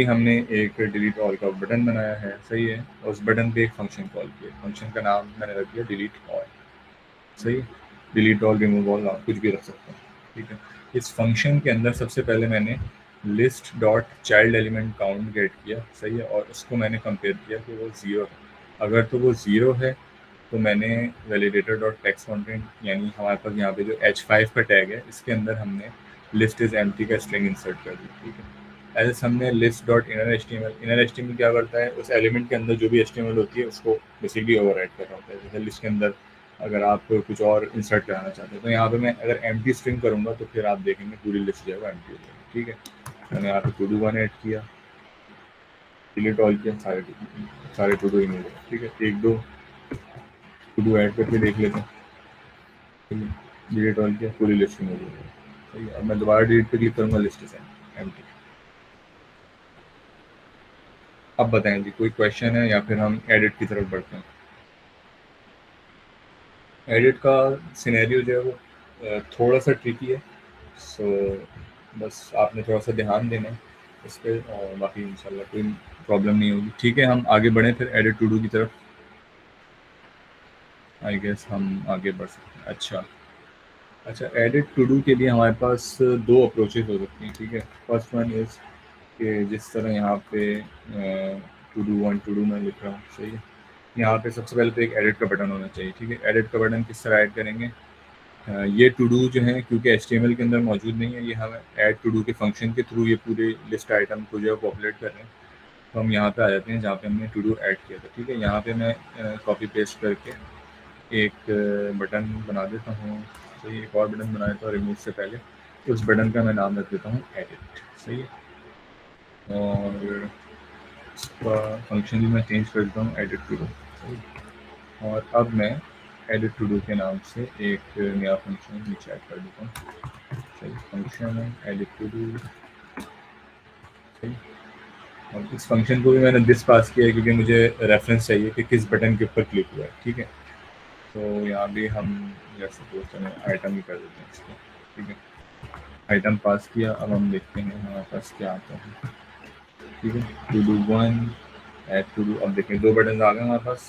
Simply हमने एक delete all का बटन बनाया है, सही है, और उस बटन पे एक फंक्शन कॉल किया, फंक्शन का नाम मैंने रख दिया डिलीट ऑल, सही है। डिलीट ऑल, रिमूव ऑल, आप कुछ भी रख सकते हैं, ठीक है। इस फंक्शन के अंदर सबसे पहले मैंने list dot child element count get किया, सही है, और उसको मैंने कंपेयर किया कि वो 0 है। अगर तो वो 0 है तो मैंने वैलिडेटर डॉट टेक्स्ट कंटेंट, यानी हमारे पास यहाँ पे जो h5 का टैग है, इसके अंदर हमने लिस्ट इज एम्प्टी का स्ट्रिंग इंसर्ट कर दी, ठीक है। एल्स हमने लिस्ट डॉट इनर एचटीएमएल क्या करता है, उस एलिमेंट के अंदर जो भी एचटीएमएल होती है उसको बेसिकली ओवरराइट कर रहा होता है। जैसे लिस्ट के अंदर अगर आप कुछ और इंसर्ट कराना चाहते हैं तो यहाँ पे मैं अगर एम्प्टी स्ट्रिंग करूँगा तो फिर आप देखेंगे पूरी लिस्ट जो है वो एम्प्टी हो जाएगी, ठीक है। मैंने यहाँ पे टू डू वन ऐड किया, डिलीट ऑल किया, सारे टू डू ही मिल गए, ठीक है। एक दो टू डू ऐड करके देख लेते हैं, डिलीट ऑल किया, पूरी लिस्ट मिल गई, सही है। अब मैं दोबारा डिलीट पे क्लिक करूँगा, लिस्ट से एम्प्टी। अब बताएं जी, कोई क्वेश्चन है या फिर हम एडिट की तरफ बढ़ते हैं। एडिट का सिनेरियो जो है वो थोड़ा सा ट्रिकी है, सो बस आपने थोड़ा सा ध्यान देना है इस पर, और बाकी इंशाल्लाह कोई प्रॉब्लम नहीं होगी, ठीक है। हम आगे बढ़ें फिर एडिट टू डू की तरफ। आई गेस हम आगे बढ़ सकते हैं। अच्छा, एडिट टू डू के लिए हमारे पास दो अप्रोचेज हो सकती हैं, ठीक है। फर्स्ट वन इज़ कि जिस तरह यहाँ पे to do one to do मैं लिख रहा हूँ, सही है। यहाँ पे सबसे पहले तो एक एडिट का बटन होना चाहिए, ठीक है। एडिट का बटन किस तरह ऐड करेंगे, ये टू डू जो है क्योंकि HTML के अंदर मौजूद नहीं है, ये हम ऐड टू डू के फंक्शन के थ्रू ये पूरे लिस्ट आइटम को जो है पॉपुलेट कर रहे हैं। तो हम यहाँ पे आ जाते हैं जहाँ पे हमने टू डू ऐड किया था, ठीक है। यहाँ पे मैं कॉपी पेस्ट करके एक बटन बना देता हूँ, सही। एक और बटन बनाया था रिमूव से पहले, उस बटन का मैं नाम रख देता हूँ एडिट, सही है। और इसका फंक्शन भी मैं चेंज कर देता हूँ एडिट टू डू, सही। और अब मैं एडिट टू डू के नाम से एक नया फंक्शन नीचे ऐड कर देता हूँ, सही। फंक्शन है एडिट टू डू, सही। और इस फंक्शन को भी मैंने दिस पास किया है क्योंकि मुझे रेफरेंस चाहिए कि किस बटन के ऊपर क्लिक हुआ है, ठीक है। तो यहाँ भी हम जैसे सपोज करें आइटम ही कर देते हैं इसको, ठीक है। आइटम पास किया, अब हम देखते हैं हमारे पास क्या आता है, ठीक है। To do one, add to do, अब देखें दो बटन आ गए हमारे पास,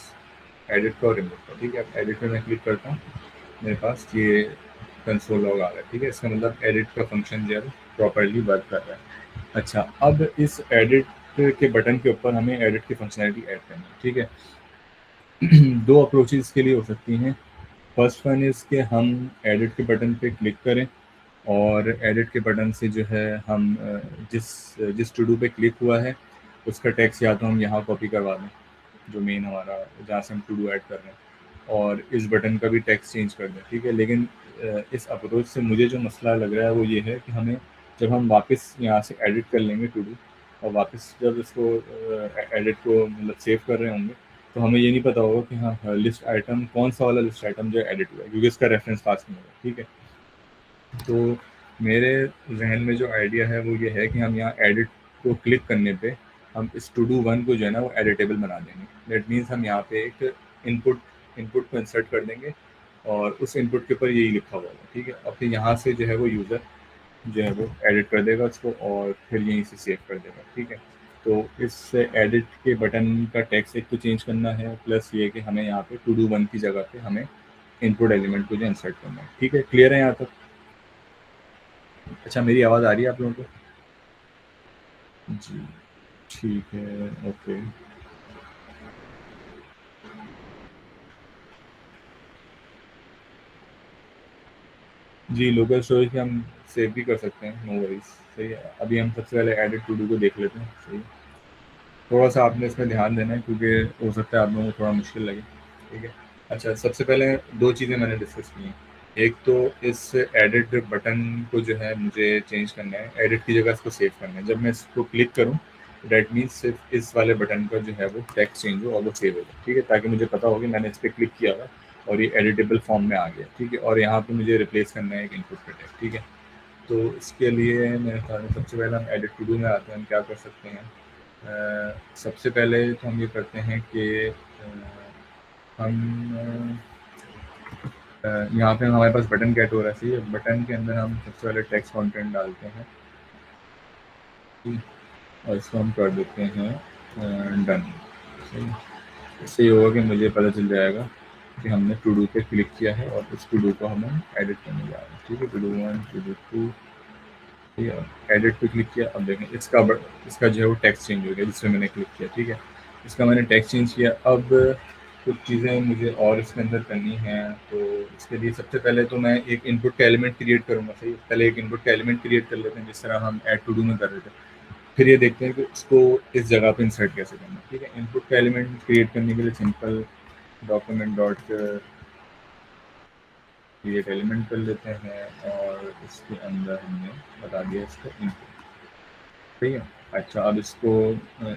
एडिट का और रिमूव का, ठीक है। एडिट पे मैं क्लिक करता हूँ, मेरे पास ये कंसोल लॉग आ रहा है, ठीक है। इसका मतलब एडिट का फंक्शन जो है प्रॉपरली वर्क कर रहा है। अच्छा, अब इस एडिट के बटन के ऊपर हमें एडिट की फंक्शनैलिटी ऐड करनी है, ठीक है। दो अप्रोचेस के लिए हो सकती हैं। फर्स्ट वन इज़ कि हम एडिट के बटन पे क्लिक करें और एडिट के बटन से जो है हम जिस जिस टू डू पे क्लिक हुआ है उसका टेक्स्ट या तो हम यहाँ कॉपी करवा दें, जो मेन हमारा जहाँ से हम टू डू ऐड कर रहे हैं, और इस बटन का भी टेक्स्ट चेंज कर दें, ठीक है। लेकिन इस अप्रोच से मुझे जो मसला लग रहा है वो ये है कि हमें जब हम वापस यहाँ से एडिट कर लेंगे टू डू, और वापस जब इसको एडिट को मतलब सेव कर रहे होंगे, तो हमें ये नहीं पता होगा कि हाँ लिस्ट आइटम कौन सा वाला लिस्ट आइटम जो एडिट हुआ है, क्योंकि इसका रेफरेंस पास नहीं होगा, ठीक है। तो मेरे जहन में जो आइडिया है वो ये है कि हम यहाँ एडिट को क्लिक करने पे हम इस टू डू वन को जो है ना वो एडिटेबल बना देंगे। दैट मीन्स हम यहाँ पे एक इनपुट को इंसर्ट कर देंगे और उस इनपुट के ऊपर यही लिखा हुआ होगा, ठीक है। और फिर यहाँ से जो है वो यूज़र जो है वो एडिट कर देगा उसको और फिर यहीं से सेव कर देगा, ठीक है। तो इस एडिट के बटन का टेक्स्ट एक तो चेंज करना है, प्लस ये कि हमें यहाँ पे टू डू वन की जगह पे हमें इनपुट एलिमेंट को जो इंसर्ट करना है, ठीक है। क्लियर है यहाँ तक? अच्छा, मेरी आवाज़ आ रही है आप लोगों को? जी, ठीक है, ओके। जी, लोकल स्टोरेज पे हम सेव भी कर सकते हैं, नो वरीज, सही है। अभी हम सबसे पहले एडिट टू डू को देख लेते हैं, सही है। थोड़ा सा आपने इसमें ध्यान देना है क्योंकि हो सकता है आप लोगों को थोड़ा मुश्किल लगे, ठीक है। अच्छा, सबसे पहले दो चीज़ें मैंने डिस्कस की हैं। एक तो इस एडिट बटन को जो है मुझे चेंज करना है, एडिट की जगह इसको सेव करना है। जब मैं इसको क्लिक करूँ दैट मीन्स सिर्फ इस वाले बटन का जो है वो टेक्स्ट चेंज हो और वो सेव हो जाए, ठीक है, ताकि मुझे पता हो कि मैंने इस पर क्लिक किया था और ये एडिटेबल फॉर्म में आ गया, ठीक है। और यहाँ पे मुझे रिप्लेस करना है एक इनपुट का टेक्स्ट, ठीक है। तो इसके लिए मेरे ख्याल में सबसे पहले हम एडिट टू डू में आते हैं। हम क्या कर सकते हैं, सबसे पहले तो हम ये करते हैं कि हम यहाँ पे हमारे पास बटन गेट हो रहा है, सही है। बटन के अंदर हम सबसे पहले टेक्स्ट कंटेंट डालते हैं, और इसको हम कर देते हैं डन। इससे ये होगा कि मुझे पता चल जाएगा कि हमने टू डू पे क्लिक किया है और उस टू डू को हमें एडिट करने जा रहे हैं। ठीक है, टू डू 1 टू डू 2, ठीक है, एडिट पे क्लिक किया। अब देखें इसका जो है वो टेक्स्ट चेंज हो गया जिसमें मैंने क्लिक किया। ठीक है, इसका मैंने टेक्स्ट चेंज किया। अब कुछ चीज़ें मुझे और इसके अंदर करनी है, तो इसके लिए सबसे पहले तो मैं एक इनपुट का एलिमेंट क्रिएट करूँगा। सही, पहले एक इनपुट का एलिमेंट क्रिएट कर लेते हैं जिस तरह हम ऐड टू डू में कर रहे थे। फिर ये देखते हैं कि उसको इस जगह पे इंसर्ट कैसे करना है। ठीक है, इनपुट का एलिमेंट क्रिएट करने के लिए simple document dot create element कर लेते हैं और इसके अंदर हमने बता दिया इसका इनपुट। ठीक है, अच्छा, अब इसको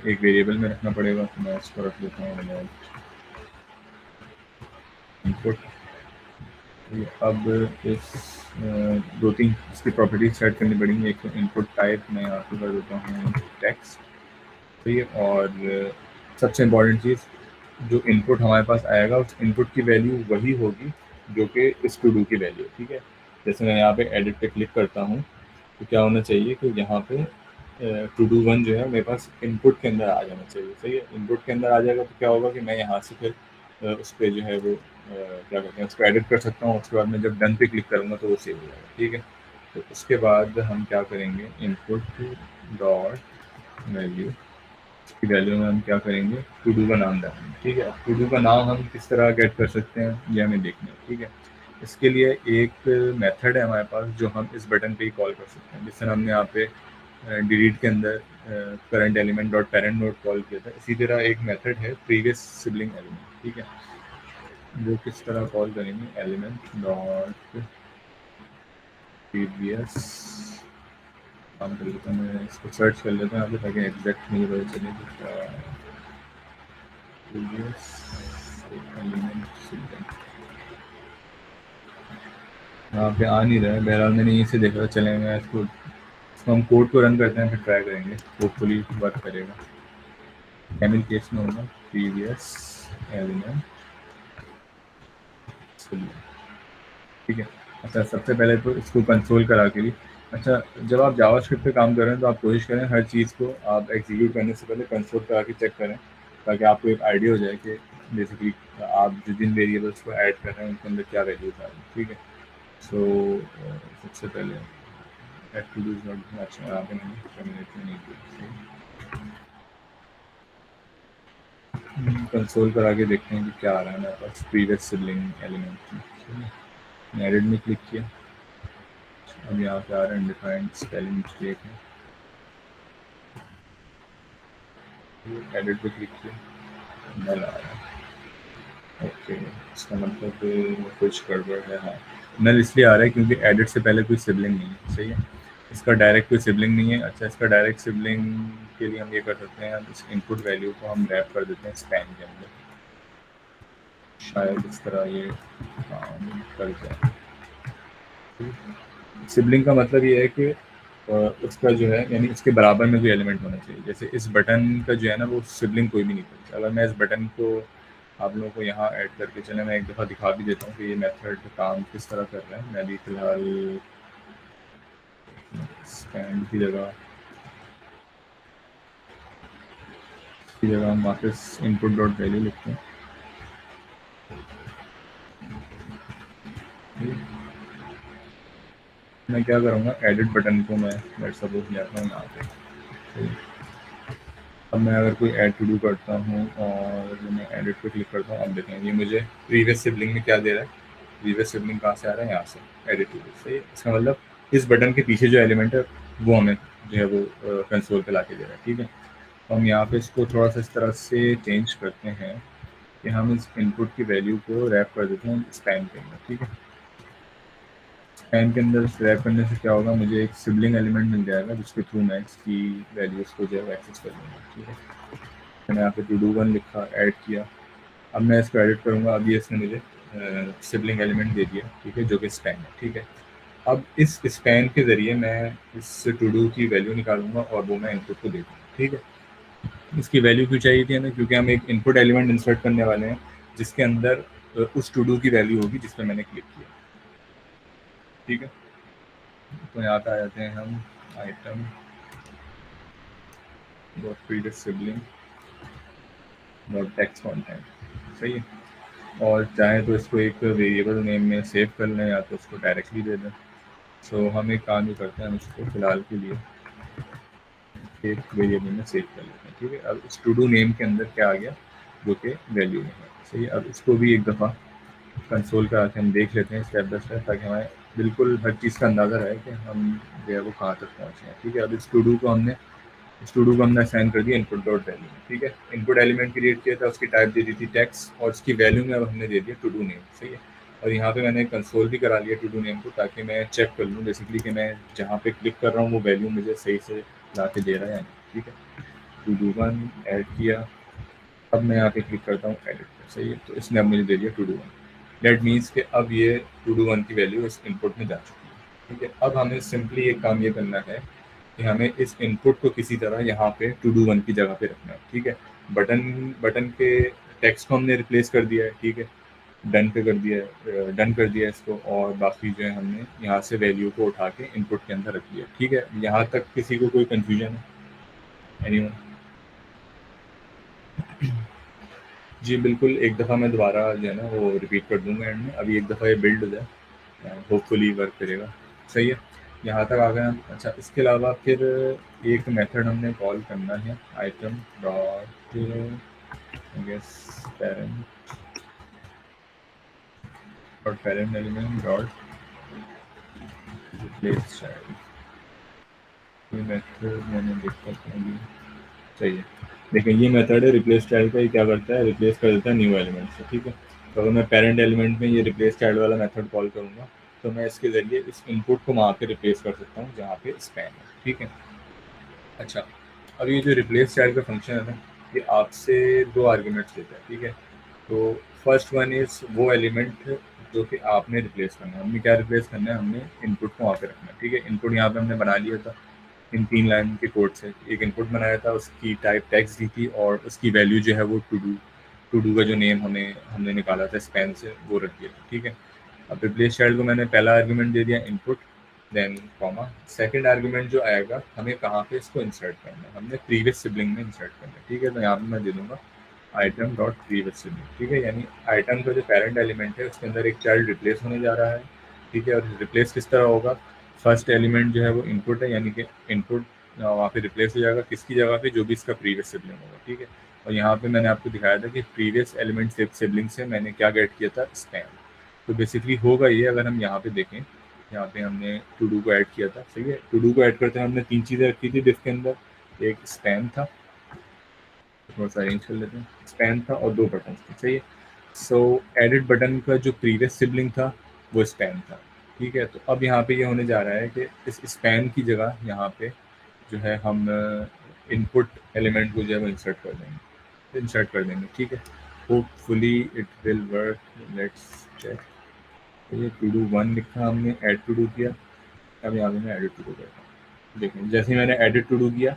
एक वेरिएबल में रखना पड़ेगा, तो मैं इसको रख देता हूँ इनपुट। अब इस दो तीन इसकी प्रॉपर्टीज सेट करनी पड़ेंगी। एक तो इनपुट टाइप मैं यहाँ पे कर देता हूँ टेक्स्ट। ठीक है, और सबसे इम्पोर्टेंट चीज़, जो इनपुट हमारे पास आएगा उस इनपुट की वैल्यू वही होगी जो कि इस टू डू की वैल्यू। ठीक है, जैसे मैं यहाँ पे एडिट पे क्लिक करता हूँ तो क्या होना चाहिए कि यहाँ पे टू डू 1 जो है मेरे पास इनपुट के अंदर आ जाना चाहिए। सही है, इनपुट के अंदर आ जाएगा तो क्या होगा कि मैं यहाँ से फिर उस पर जो है वो क्या कहते हैं उसको एडिट कर सकता हूँ। उसके बाद मैं जब डन पे क्लिक करूँगा तो वो सेव हो जाएगा। ठीक है, तो उसके बाद हम क्या करेंगे, इनपुट डॉट वैल्यू की वैल्यू में हम क्या करेंगे, टू डू का नाम डालेंगे। ठीक है, टू डू का नाम हम किस तरह गेट कर सकते हैं ये हमें देखना है। ठीक है, इसके लिए एक मेथड है हमारे पास जो हम इस बटन पे ही कॉल कर सकते हैं। जिस तरह हमने यहाँ पे डिलीट के अंदर current element dot parent node call किया था, इसी तरह एक मेथड है प्रीवियस सिबलिंग एलिमेंट। ठीक है, वो किस तरह कॉल करेंगे, एलिमेंट डॉट प्रीवियस, काम कर लेता हूँ मैं इसको सर्च कर लेता हूँ यहाँ पे ताकि एग्जैक्ट मुझे पता चले प्रीवियस एलिमेंट सिबलिंग। यहाँ पे आ नहीं रहा है, बहरहाल मैंने यहीं से देखा, चलेंगे इसको हम कोड को रन करते हैं फिर ट्राई करेंगे, होपफुली वर्क करेगा। कैमिल केस में होगा प्रीवियस एलिमेंट। ठीक है, अच्छा, सबसे पहले तो इसको कंसोल करा के भी, अच्छा, जब आप जावास्क्रिप्ट पे काम कर रहे हैं तो आप कोशिश करें हर चीज़ को आप एग्जीक्यूट करने से पहले कंसोल करा के चेक करें, ताकि आपको एक आइडिया हो जाए कि बेसिकली आप जिन वेरिएबल्स को ऐड कर रहे हैं उनके अंदर क्या वैल्यूज आ रही है। ठीक है, सो सबसे पहले एड टू डू नॉट, अच्छा यहाँ पे मैंने टर्मिनेट नहीं किया। कंसोल करा के देखते हैं कि क्या आ रहा है मेरे पास प्रीवियस सिबलिंग एलिमेंट में। एडिट में क्लिक किया, अब यहाँ पे आ रहा है अनडिफाइंड स्पेलिंग मिस्टेक है, एडिट पे क्लिक किया, नल आ रहा है। ओके, इसका मतलब कुछ गड़बड़ है। हाँ, नल इसलिए आ रहा है क्योंकि एडिट से पहले कोई सिबलिंग नहीं है। सही है, इसका डायरेक्ट कोई सिबलिंग नहीं है। अच्छा, इसका डायरेक्ट सिबलिंग के लिए हम ये कर सकते हैं, इस इनपुट वैल्यू को हम रैप कर देते हैं स्पैन के अंदर, शायद इस तरह ये काम कर जाए। सिबलिंग का मतलब ये है कि उसका जो है यानी उसके बराबर में कोई एलिमेंट होना चाहिए। जैसे इस बटन का जो है ना वो सिबलिंग कोई भी नहीं करता। अगर मैं इस बटन को आप लोगों को यहाँ ऐड करके चले, मैं एक दफ़ा दिखा भी देता हूँ कि ये मेथड काम किस तरह कर रहा है। मैं अभी फ़िलहाल स्टैंड की जगह हम वापस इनपुट डॉट वैल्यू लिखते हैं। मैं क्या करूँगा, एडिट बटन को मैं सपोज लेता हूँ यहाँ पे। अब मैं अगर कोई ऐड टू डू करता हूँ और मैं एडिट पे क्लिक करता हूँ, अब देखें ये मुझे प्रीवियस सिबलिंग में क्या दे रहा है। प्रीवियस सिबलिंग कहाँ से आ रहा है, यहाँ से, एडिट टू डू। सही है, इसका मतलब इस बटन के पीछे जो एलिमेंट है वो हमें जो है वो कंसोल पे ला के दे रहा है। ठीक है, तो हम यहाँ पे इसको थोड़ा सा इस तरह से चेंज करते हैं कि हम इस इनपुट की वैल्यू को रैप कर देते हैं स्पैन के अंदर। ठीक है, स्पैन के अंदर रैप करने से क्या होगा, मुझे एक सिबलिंग एलिमेंट मिल जाएगा जिसके थ्रू मैं इसकी वैल्यूज़ को जो है एक्सेस कर लूँगा। ठीक है, मैंने यहाँ पे टू डू 1 लिखा, ऐड किया। अब मैं इसको एडिट करूँगा, अब ये इसने मुझे सिबलिंग एलिमेंट दे दिया। ठीक है, जो कि स्पैन है। ठीक है, अब इस स्पैन के ज़रिए मैं इस टू डू की वैल्यू निकालूंगा और वो मैं इनपुट को दे दूँगा। ठीक है, इसकी वैल्यू क्यों चाहिए थी हमें, क्योंकि हम एक इनपुट एलिमेंट इंसर्ट करने वाले हैं जिसके अंदर उस टू डू की वैल्यू होगी जिस पर मैंने क्लिक किया। ठीक है, तो यहाँ पे आ जाते हैं हम item dot previous sibling dot text content, सही है। और चाहे तो इसको एक वेरिएबल नेम में सेव कर लें या तो उसको डायरेक्टली दे दें। सो हम एक काम ही करते हैं, हम इसको फिलहाल के लिए एक वेरिएबल में सेव कर लेते हैं, ठीक है। अब इस टू डू नेम के अंदर क्या आ गया, जो कि वैल्यू में है, सही है। अब इसको भी एक दफ़ा कंसोल का आके हम देख लेते हैं स्टेप बाय स्टेप, ताकि हमें बिल्कुल हर चीज़ का अंदाज़ा रहे कि हम जो है वो कहाँ तक पहुँचे हैं, ठीक है। अब इस टू डू को हमने असाइन कर दिया इनपुट डॉट वैल्यू में, ठीक है। इनपुट एलिमेंट क्रिएट किया था, उसकी टाइप दे दी थी टेक्स्ट, और उसकी वैल्यू में अब हमने दे दिया टू डू नेम, सही है। और यहाँ पे मैंने कंसोल भी करा लिया टू डू नेम को, ताकि मैं चेक कर लूँ बेसिकली कि मैं जहाँ पे क्लिक कर रहा हूँ वो वैल्यू मुझे सही से ला के दे रहा है या नहीं, ठीक है। टू डू वन ऐड किया, अब मैं यहाँ पे क्लिक करता हूँ एडिट पर, सही है। तो इसने अब मुझे दे दिया to do one. That means कि अब ये टू डू वन की वैल्यू इस इनपुट में जा चुकी है, ठीक है। अब हमें सिंपली एक काम ये करना है कि हमें इस इनपुट को किसी तरह यहाँ पे टू डू वन की जगह पे रखना है, ठीक है। बटन बटन के टेक्स्ट को हमने रिप्लेस कर दिया है, ठीक है। डन पे कर दिया है, डन कर दिया है इसको, और बाकी जो है हमने यहाँ से वैल्यू को उठा के इनपुट के अंदर रख दिया, ठीक है। यहाँ तक किसी को कोई कन्फ्यूजन है? एनीवन? जी बिल्कुल, एक दफ़ा मैं दोबारा जो है ना वो रिपीट कर दूँगा एंड में, अभी एक दफ़ा ये बिल्ड हो जाए, होपफुली वर्क करेगा, सही है। यहाँ तक आ गए हम। अच्छा, इसके अलावा फिर एक मेथड हमने कॉल करना है, item dot I guess parent dot parent element dot replace child. ये मेथड मैंने देखा था अभी, सही है। देखिए ये मेथड है रिप्लेस चाइल्ड का, ये क्या करता है, रिप्लेस कर देता है न्यू एलिमेंट से, ठीक है। तो अगर मैं पेरेंट एलिमेंट में ये रिप्लेस चाइल्ड वाला मेथड कॉल करूँगा, तो मैं इसके ज़रिए इस इनपुट को वहाँ पे रिप्लेस कर सकता हूँ जहाँ पे स्पैन है, ठीक है। अच्छा, अब ये जो रिप्लेस चाइल्ड का फंक्शन है ना, ये आपसे दो आर्ग्यूमेंट्स लेता है, ठीक है। तो फर्स्ट वन इज़ वो एलिमेंट जो कि आपने रिप्लेस करना है। हमने क्या रिप्लेस करना है, हमने इनपुट को वहाँ पे रखना है, ठीक है। इनपुट यहाँ पे हमने बना लिया था इन 3 लाइन के कोड से। एक इनपुट बनाया था, उसकी टाइप टेक्स्ट दी थी, और उसकी वैल्यू जो है वो टू डू का जो नेम हमने निकाला था स्पैन से, वो रख दिया था, ठीक है। अब रिप्लेस चाइल्ड को मैंने पहला आर्गुमेंट दे दिया input, then comma, second argument जो आएगा हमें कहाँ पे इसको इंसर्ट करना है, हमने प्रीवियस सिबलिंग में इंसर्ट करना है, ठीक है। तो यहाँ पे मैं दे दूंगा आइटम डॉट प्रीवियस सिबलिंग, ठीक है। यानी आइटम का जो पेरेंट एलिमेंट है उसके अंदर एक चाइल्ड रिप्लेस होने जा रहा है, ठीक है। और रिप्लेस किस तरह होगा, फर्स्ट एलिमेंट जो है वो इनपुट है, यानी कि इनपुट वहाँ पे रिप्लेस हो जाएगा किसकी जगह पे, जो भी इसका प्रीवियस सिबलिंग होगा, ठीक है। और यहाँ पे मैंने आपको दिखाया था कि प्रीवियस एलिमेंट सिबलिंग से मैंने क्या गेट किया था, स्पैन। तो बेसिकली होगा ये, अगर हम यहाँ पे देखें, यहाँ पे हमने टू डू को ऐड किया था, सही है। टू डू को ऐड करते हैं हमने तीन चीज़ें रखी थी डिफ के अंदर, एक स्पैन था, थोड़ा सा अरेंज कर लेते हैं, स्पैन था और दो बटन थे, सही है। सो एडिट बटन का जो प्रीवियस सिबलिंग था वो स्पैन था, ठीक है। तो अब यहाँ पे ये होने जा रहा है कि इस स्पैन की जगह यहाँ पे जो है हम इनपुट एलिमेंट को जो है वो इंसर्ट कर देंगे, ठीक है। Hopefully it will work, let's check. तो ये टू डू वन लिखा हमने, ऐड टू डू किया, अब यहाँ पे मैं एडिट टू डू करता हूँ। देखिए जैसे ही मैंने एडिट टू डू किया,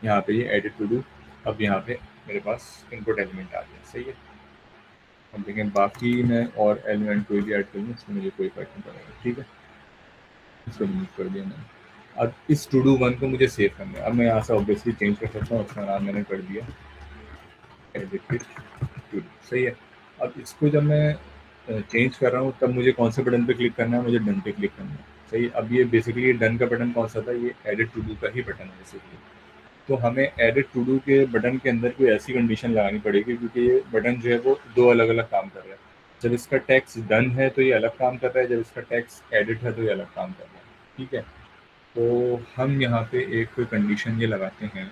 यहाँ पे ये एडिट टू डू, अब यहाँ पे मेरे पास इनपुट एलिमेंट आ गया, सही है। अब देखें बाकी मैं और एलिमेंट कोई भी ऐड कर लूँ, इसमें मुझे कोई फर्क नहीं पड़ेगा, ठीक है। इसको रिमूव कर दिया मैंने। अब इस टू डू वन को मुझे सेव करना है। अब मैं यहाँ से ऑब्वियसली चेंज कर सकता हूँ, उसका नाम मैंने कर दिया एडिट टू डू, सही है। अब इसको जब मैं चेंज कर रहा हूँ तब मुझे कौन से बटन पे क्लिक करना है, मुझे डन पे क्लिक करना है, सही। अब ये बेसिकली डन का बटन कौन सा था, ये एडिट टू डू का ही बटन है बेसिकली। तो हमें एडिट टू डू के बटन के अंदर कोई ऐसी कंडीशन लगानी पड़ेगी, क्योंकि ये बटन जो है वो दो अलग अलग काम कर रहा है। जब इसका टैक्स डन है तो ये अलग काम कर रहा है, जब इसका टैक्स एडिट है तो ये अलग काम कर रहा है, ठीक है। तो हम यहाँ पे एक कंडीशन ये लगाते हैं,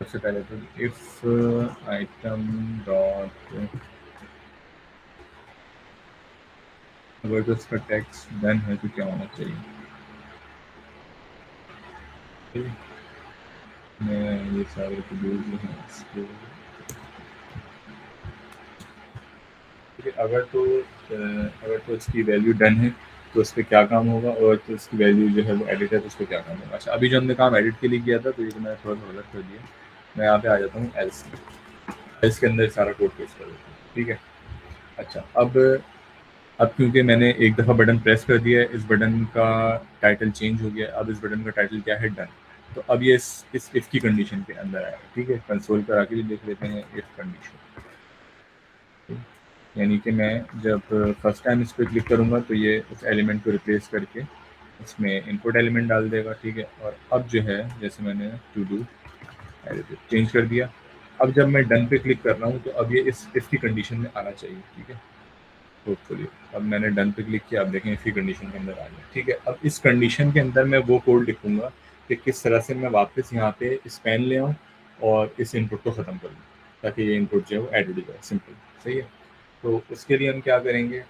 सबसे पहले तो इफ आइटम डॉट, अगर तो इसका टैक्स डन है तो क्या होना चाहिए, ठीक है? मैं ये सारे टू-डू जो हैं इसको, ठीक है। अगर तो इसकी वैल्यू डन है तो इस पर क्या काम होगा, और तो इसकी वैल्यू जो है वो एडिट है तो उस पर क्या काम होगा। अच्छा, अभी जो हमने काम एडिट के लिए किया था तो ये तो मैंने थोड़ा सा गलत कर दिया। मैं यहाँ पे आ जाता हूँ एल्स में, एल्स के अंदर सारा कोड पेस्ट कर देता हूँ, ठीक है। अच्छा, अब क्योंकि मैंने एक दफ़ा बटन प्रेस कर दिया है, इस बटन का टाइटल चेंज हो गया। अब इस बटन का टाइटल क्या है, डन। तो अब ये इस इफ की कंडीशन के अंदर आएगा, ठीक है। कंसोल पर आके भी देख लेते हैं इफ कंडीशन, यानी कि मैं जब फर्स्ट टाइम इस पर क्लिक करूँगा तो ये उस एलिमेंट को रिप्लेस करके इसमें इनपुट एलिमेंट डाल देगा, ठीक है। और अब जो है जैसे मैंने टू डू चेंज कर दिया, अब जब मैं डन पे क्लिक कर रहा हूँ तो अब ये इस इफ की कंडीशन में आना चाहिए, ठीक है। होपफुली अब मैंने डन पे क्लिक किया, आप देखें इफ की कंडीशन के अंदर आ गया, ठीक है। अब इस कंडीशन के अंदर मैं वो कोड लिखूंगा कि किस तरह से मैं वापस यहाँ पे स्पैन ले आऊँ और इस इनपुट को ख़त्म कर दूँ, ताकि ये इनपुट जो है वो एडिड हो जाए, सिंपल, सही है। तो उसके लिए हम क्या करेंगे,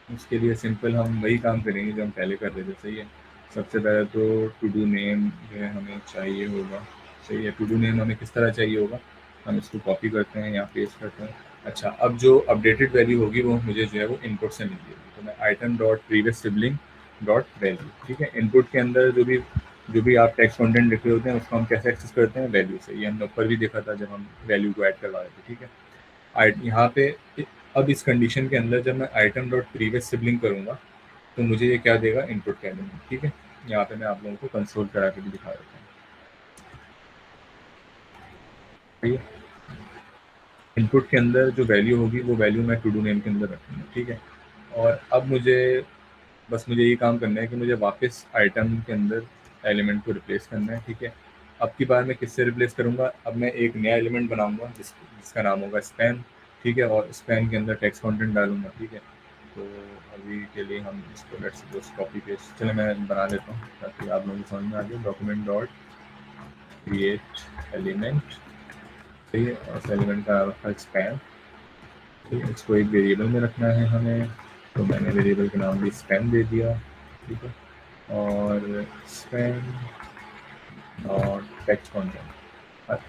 उसके लिए सिंपल हम वही काम करेंगे जो हम पहले कर रहे थे, सही है। सबसे पहले तो टू डू नेम जो है हमें चाहिए होगा, सही है। टू डू नेम हमें किस तरह चाहिए होगा, हम इसको कॉपी करते हैं, यहाँ पेस्ट करते हैं। अच्छा, अब जो अपडेटेड वैल्यू होगी वो मुझे जो है वो इनपुट से मिल जाएगी, तो मैं item dot previous sibling dot value, ठीक है। इनपुट के अंदर जो भी आप टेक्स्ट कंटेंट लिखे होते हैं उसको हम कैसे एक्सेस करते हैं, वैल्यू से। ये हमने ऊपर भी देखा था जब हम वैल्यू को ऐड करवा रहे थे, ठीक है। यहाँ पे अब इस कंडीशन के अंदर जब मैं आइटम डॉट प्रीवियस सिबलिंग करूँगा तो मुझे ये क्या देगा, इनपुट का एलिमेंट, ठीक है। यहाँ पे मैं आप लोगों को कंसोल करा के भी दिखा देता हूँ, ठीक है। इनपुट के अंदर जो वैल्यू होगी वो वैल्यू मैं टू डू नेम के अंदर रखूँगा, ठीक है। और अब मुझे यही काम करना है कि मुझे वापस आइटम के अंदर एलिमेंट को रिप्लेस करना है, ठीक है। अब की बार मैं किससे रिप्लेस करूँगा, अब मैं एक नया एलिमेंट बनाऊँगा जिसका नाम होगा स्पैन, ठीक है। और स्पैन के अंदर टेक्स्ट कंटेंट डालूंगा, ठीक है। तो अभी के लिए हम इसको लेट्स सपोज कॉपी पेस्ट, चलो मैं बना लेता हूँ ताकि आप लोगों को समझ में आ जाए। डॉक्यूमेंट डॉट क्रिएट एलिमेंट, ठीक है। और उस एलिमेंट का रखा स्पैन, ठीक है। इसको एक वेरिएबल में रखना है हमें, तो मैंने वेरिएबल का नाम भी स्पैन दे दिया, ठीक है। और स्पैन और टेक्स्ट कंटेंट,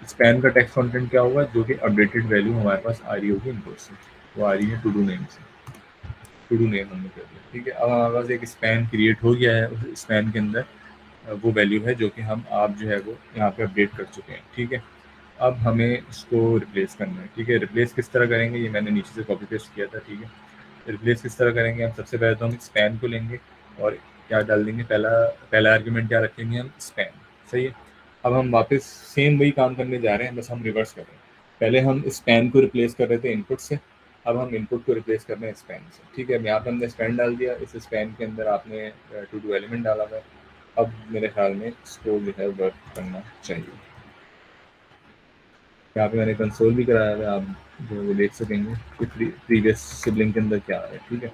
स्पैन का टेक्स्ट कंटेंट क्या होगा, जो कि अपडेटेड वैल्यू हमारे पास आ रही होगी इनपुट से, वो आ रही है टू डू नेम से। टू डू नेम हमने कर दिया, ठीक है। अब हमारे पास एक स्पैन क्रिएट हो गया है, उस स्पैन के अंदर वो वैल्यू है जो कि आप जो है वो यहाँ पे अपडेट कर चुके हैं, ठीक है। अब हमें इसको रिप्लेस करना है, ठीक है। रिप्लेस किस तरह करेंगे, ये मैंने नीचे से कॉपी पेस्ट किया था, ठीक है। रिप्लेस किस तरह करेंगे, हम सबसे पहले तो हम स्पैन को लेंगे और क्या डाल देंगे, पहला पहला आर्ग्यूमेंट क्या रखेंगे, हम स्पैन, सही है। अब हम वापस सेम वही काम करने जा रहे हैं, बस हम रिवर्स कर रहे हैं। पहले हम स्पैन को रिप्लेस कर रहे थे इनपुट से, अब हम इनपुट को रिप्लेस कर रहे हैं स्पैन से, ठीक है। यहाँ पे हमने स्पैन डाल दिया, इस स्पैन के अंदर आपने टू डू एलिमेंट डाला हुआ है। अब मेरे ख्याल में इसको जो है वर्क करना चाहिए। यहाँ पे मैंने कंसोल भी कराया हुआ है, आप जो देख सकेंगे कि प्रीवियस सिबलिंग के अंदर क्या है, ठीक है।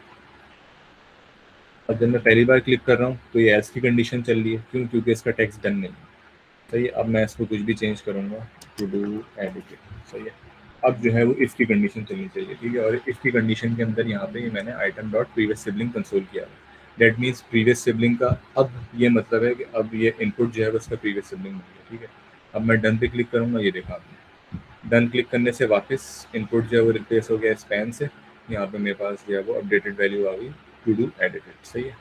अब जब मैं पहली बार क्लिक कर रहा हूँ तो ये एस की कंडीशन चल रही है, क्यों, क्योंकि इसका टेक्स्ट डन नहीं है, सही है। अब मैं इसको कुछ भी चेंज करूँगा, टू डू एडिट, सही है। अब जो है वो इफ की कंडीशन चलनी चाहिए, ठीक है। और इफ की कंडीशन के अंदर यहाँ पे मैंने item dot previous sibling console किया है। दैट मीन्स प्रीवियस सिबलिंग का अब ये मतलब है कि अब ये इनपुट जो है उसका प्रीवियस सिबलिंग बन गया, ठीक है। अब मैं डन पे क्लिक करूँगा, ये देखा आपने, डन क्लिक करने से वापस इनपुट जो है वो रिप्लेस हो गया स्पैन से। यहाँ पे मेरे पास जो है वो अपडेटेड वैल्यू आ गई, टू डू एडिटेड, सही है।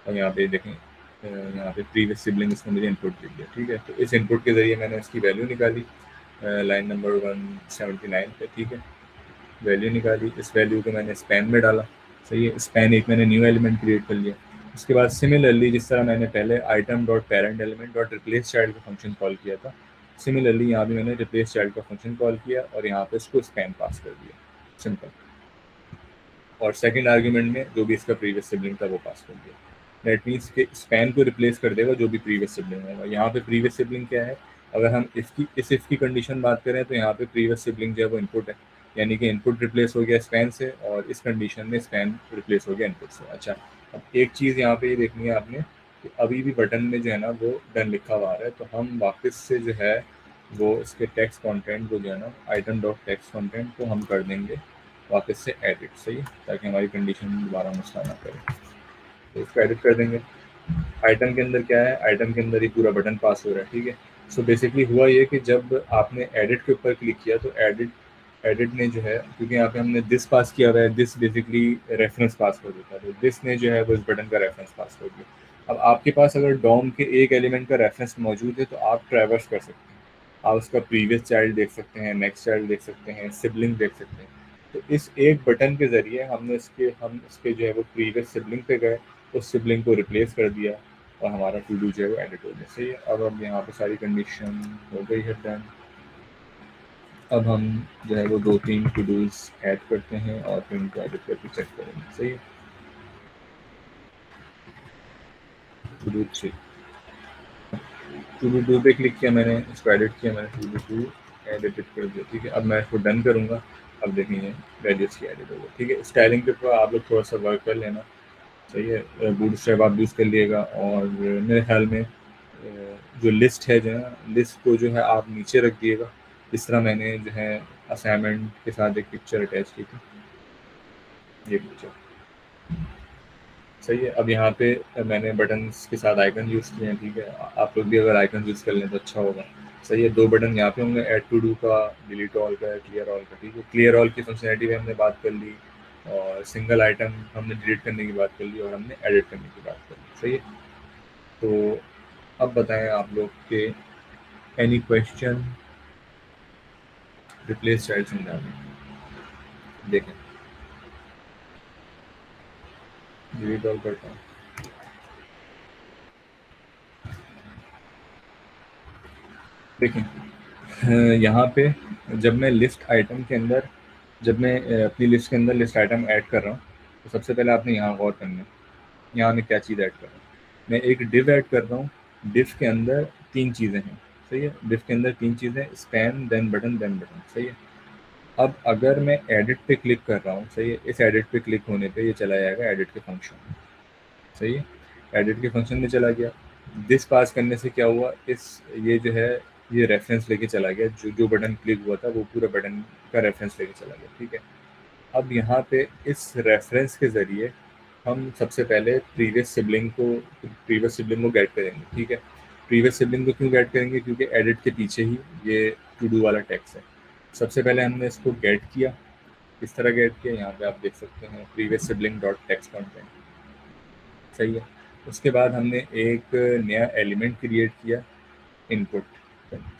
और यहाँ पे देखें, यहाँ पे प्रीवियस सिबलिंग इसने मुझे इनपुट दे दिया, ठीक है। तो इस इनपुट के ज़रिए मैंने इसकी वैल्यू निकाली लाइन नंबर 179 पे, ठीक है। वैल्यू निकाली, इस वैल्यू को मैंने स्पैन में डाला, सही है। स्पैन एक मैंने न्यू एलिमेंट क्रिएट कर लिया। उसके बाद सिमिलरली जिस तरह मैंने पहले item dot parent element dot replace child का फंक्शन कॉल किया था, सिमिलरली यहाँ भी मैंने रिप्लेस चाइल्ड का फंक्शन कॉल किया और यहाँ पे इसको स्पैन पास कर दिया, सिंपल। और सेकंड आर्ग्यूमेंट में जो भी इसका प्रीवियस सिबलिंग था वो पास कर दिया। दैट मीन्स कि स्पैन को रिप्लेस कर देगा जो भी प्रीवियस सिबलिंग होगा। यहाँ पे प्रीवियस सिबलिंग क्या है, अगर हम इस इफ की कंडीशन बात करें तो यहाँ पे प्रीवियस सिबलिंग जो है वो इनपुट है, यानी कि इनपुट रिप्लेस हो गया स्पैन से और इस कंडीशन में स्पैन रिप्लेस हो गया इनपुट से। अच्छा, अब एक चीज़ यहाँ पे ये देखनी है आपने कि अभी भी बटन में जो है ना वो डन लिखा हुआ आ रहा है, तो हम वापस से जो है वो इसके टेक्स्ट कंटेंट को जो है ना आइटम डॉट टेक्स्ट कंटेंट को हम कर देंगे वापस से एडिट, सही है, ताकि हमारी कंडीशन दोबारा मसला ना करे। तो इसको एडिट कर देंगे। आइटम के अंदर क्या है, आइटम के अंदर ही पूरा बटन पास हो रहा है, ठीक है। सो बेसिकली हुआ ये कि जब आपने एडिट के ऊपर क्लिक किया तो एडिट ने जो है, क्योंकि यहाँ पे हमने दिस पास किया हुआ है, दिस बेसिकली रेफरेंस पास कर देता है, तो दिस ने जो है वो इस बटन का रेफरेंस पास कर दिया। अब आपके पास अगर डॉम के एक एलिमेंट का रेफरेंस मौजूद है तो आप ट्रैवर्स कर सकते हैं, आप उसका प्रीवियस चाइल्ड देख सकते हैं, नेक्स्ट चाइल्ड देख सकते हैं, सिबलिंग देख सकते हैं। तो इस एक बटन के ज़रिए हम इसके जो है वो प्रीवियस सिबलिंग पे गए, उस सिबलिंग को रिप्लेस कर दिया, और हमारा टू डू जो है वो एडिट हो गया। सही है, अब यहाँ पे सारी कंडीशन हो गई है डन। अब हम जो है वो 2-3 टू डूज ऐड करते हैं और फिर उनको एडिट करके चेक करेंगे। सही है, टू डू 3, टू डू 2 पे क्लिक किया मैंने, इसको एडिट किया मैंने, टू डू 2 एडिट कर दिया। ठीक है, अब मैं इसको डन करूँगा। अब देखेंगे वैल्यूज की एडिट होगा। ठीक है, स्टाइलिंग के ऊपर आप लोग थोड़ा सा वर्क कर लेना। सही है, बूटस्ट्रैप आप यूज़ कर लिएगा। और मेरे ख्याल में जो लिस्ट है जो है, लिस्ट को जो है आप नीचे रख दिएगा। इस तरह मैंने जो है असाइनमेंट के साथ एक पिक्चर अटैच की थी, ये पिक्चर। सही है, अब यहाँ पे मैंने बटन्स के साथ आइकन यूज़ किए हैं। ठीक है, आप लोग भी अगर आइकन यूज़ कर लें तो अच्छा होगा। सही है, 2 बटन यहाँ पे होंगे, ऐड टू डू का, डिलीट ऑल का, क्लियर ऑल का। ठीक है, क्लियर ऑल की फंक्शनैलिटी पे हमने बात कर ली, और सिंगल आइटम हमने डिलीट करने की बात कर ली, और हमने एडिट करने की बात कर ली। सही है, तो अब बताएं आप लोग के एनी क्वेश्चन रिप्लेस चाइल्ड समझाने। देखें, डिलीट ऑल करता हूँ। देखें, यहाँ पे जब मैं लिस्ट आइटम के अंदर, जब मैं अपनी लिस्ट के अंदर लिस्ट आइटम ऐड कर रहा हूँ, तो सबसे पहले आपने यहाँ गौर करना है, यहाँ मैं क्या चीज़ ऐड कर रहा हूँ। मैं एक डिव ऐड कर रहा हूँ, डिव के अंदर 3 चीज़ें हैं। सही है, डिव के अंदर 3 चीज़ें, span, then button, then button. सही है, अब अगर मैं एडिट पे क्लिक कर रहा हूँ, सही है, इस एडिट पे क्लिक होने पे ये चला जाएगा एडिट के फंक्शन। सही है, एडिट के फंक्शन में चला गया। दिस पास करने से क्या हुआ, इस ये जो है ये रेफरेंस लेके चला गया, जो जो बटन क्लिक हुआ था वो पूरा बटन का रेफरेंस लेके चला गया। ठीक है, अब यहाँ पे इस रेफरेंस के ज़रिए हम सबसे पहले प्रीवियस सिबलिंग को गेट करेंगे। ठीक है, प्रीवियस सिबलिंग को क्यों गेट करेंगे, क्योंकि एडिट के पीछे ही ये टू डू वाला टेक्स्ट है। सबसे पहले हमने इसको गेट किया, इस तरह गेट किया, यहाँ पे आप देख सकते हैं previous sibling dot text content. सही है, उसके बाद हमने एक नया एलिमेंट क्रिएट किया, इनपुट।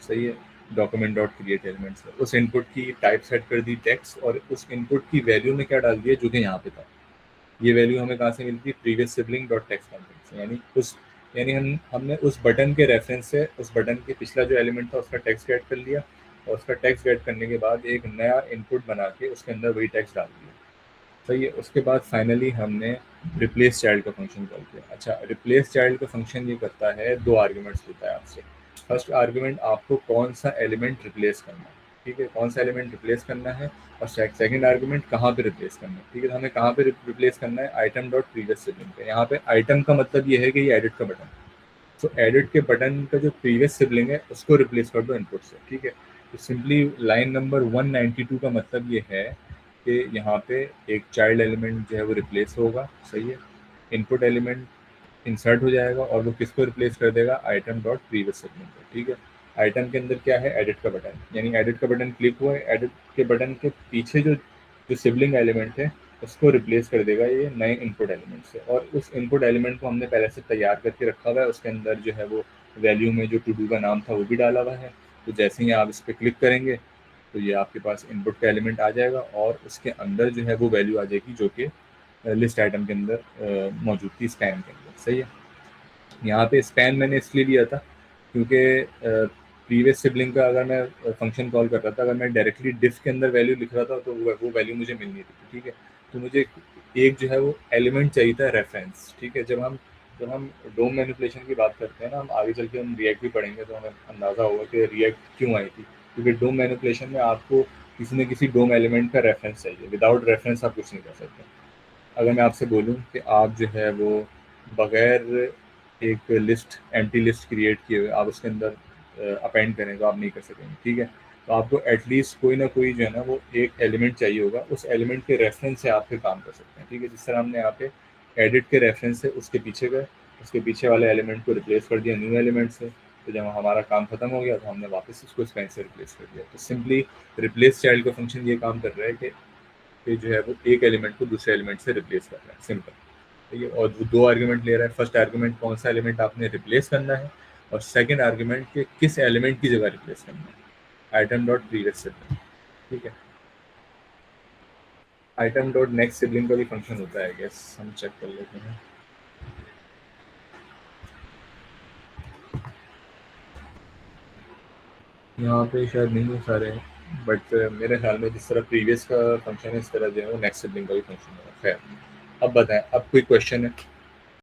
सही है, डॉक्यूमेंट डॉट क्रिएट एलिमेंट्स, उस इनपुट की टाइप सेट कर दी टेक्स्ट, और उस इनपुट की वैल्यू में क्या डाल दिया जो कि यहाँ पे था। ये वैल्यू हमें कहाँ से मिलती है, previous sibling dot text content से, यानी हमने उस बटन के रेफरेंस से उस बटन के पिछला जो एलिमेंट था उसका टेक्स्ट गेट कर लिया, और उसका टेक्स्ट गेट करने के बाद एक नया इनपुट बना के उसके अंदर वही टेक्स्ट डाल दिया। सही है, उसके बाद फाइनली हमने रिप्लेस चाइल्ड का फंक्शन कॉल किया। अच्छा, रिप्लेस चाइल्ड का फंक्शन ये करता है, 2 आर्ग्यूमेंट्स देता है आपसे। फर्स्ट आर्ग्यूमेंट आपको कौन सा एलिमेंट रिप्लेस करना है। ठीक है, कौन सा एलिमेंट रिप्लेस करना है, और सेकंड आर्ग्यूमेंट कहाँ पे रिप्लेस करना है। ठीक है, तो हमें कहाँ पे रिप्लेस करना है, आइटम डॉट प्रीवियस सिबलिंग पे। यहाँ पे आइटम का मतलब ये है कि ये एडिट का बटन, तो एडिट के बटन का जो प्रीवियस सिबलिंग है उसको रिप्लेस कर दो इनपुट से। ठीक है, तो सिंपली लाइन नंबर 192 का मतलब ये है कि यहाँ पे एक चाइल्ड एलिमेंट जो है वो रिप्लेस होगा। सही है, इनपुट एलिमेंट इंसर्ट हो जाएगा, और वो किसको रिप्लेस कर देगा, आइटम डॉट प्रीवियस सेगमेंट को। ठीक है, आइटम के अंदर क्या है, एडिट का बटन, यानी एडिट का बटन क्लिक हुआ है, एडिट के बटन के पीछे जो जो सिबलिंग एलिमेंट है उसको रिप्लेस कर देगा ये नए इनपुट एलिमेंट से। और उस इनपुट एलिमेंट को हमने पहले से तैयार करके रखा हुआ है, उसके अंदर जो है वो वैल्यू में जो टू डू का नाम था वो भी डाला हुआ है। तो जैसे ही आप इस पर क्लिक करेंगे तो ये आपके पास इनपुट का एलिमेंट आ जाएगा, और उसके अंदर जो है वो वैल्यू आ जाएगी जो कि लिस्ट आइटम के अंदर मौजूद थी, स्पैन के अंदर। सही है, यहाँ पे स्पैन मैंने इसलिए लिया था क्योंकि प्रीवियस सिबलिंग का अगर मैं फंक्शन कॉल कर रहा था, अगर मैं डायरेक्टली डिफ के अंदर वैल्यू लिख रहा था तो वो वैल्यू मुझे मिल नहीं रही थी। ठीक है, तो मुझे एक जो है वो एलिमेंट चाहिए था, रेफरेंस। ठीक है, जब हम डोम मैनिपुलेशन की बात करते हैं ना, हम आगे चल के हम रिएक्ट भी पढ़ेंगे तो हमें अंदाज़ा होगा कि रिएक्ट क्यों आई थी, क्योंकि डोम मैनिपुलेशन में आपको किसी न किसी डोम एलिमेंट का रेफरेंस चाहिए, विदाउट रेफरेंस आप कुछ नहीं कर सकते। अगर मैं आपसे बोलूं कि आप जो है वो बगैर एक लिस्ट, एम्प्टी लिस्ट क्रिएट किए हुए आप उसके अंदर अपेंड करें तो आप नहीं कर सकेंगे। ठीक है, तो आपको एटलीस्ट कोई ना कोई जो है ना वो एक एलिमेंट चाहिए होगा, उस एलिमेंट के रेफरेंस से आप फिर काम कर सकते हैं। ठीक है, जिस तरह हमने यहाँ पे एडिट के रेफरेंस से उसके पीछे गए, उसके पीछे वाले एलिमेंट को रिप्लेस कर दिया न्यू एलिमेंट से, तो जब हमारा काम खत्म हो गया तो हमने वापस उसको स्पैन से रिप्लेस कर दिया। तो सिंपली रिप्लेस चाइल्ड का फंक्शन ये काम कर रहा है कि जो है वो एक एलिमेंट को दूसरे एलिमेंट से रिप्लेस कर रहा है, सिंपल। ठीक है, और वो 2 आर्गुमेंट ले रहा है, फर्स्ट आर्गुमेंट कौन सा एलिमेंट आपने रिप्लेस करना है, और सेकंड आर्गुमेंट के किस एलिमेंट की जगह रिप्लेस करना है, आइटम डॉट प्रीवियस सिबलिंग। ठीक है, आइटम डॉट नेक्स्ट सिबलिंग का भी फंक्शन होता है, गेस हम चेक कर लेते हैं। यहाँ पे शायद नहीं है सारे, बट मेरे ख्याल में जिस तरह प्रीवियस का फंक्शन है इस तरह जो है वो नेक्स्ट सिबलिंग का भी फंक्शन है। खैर, अब बताएं, अब कोई क्वेश्चन है?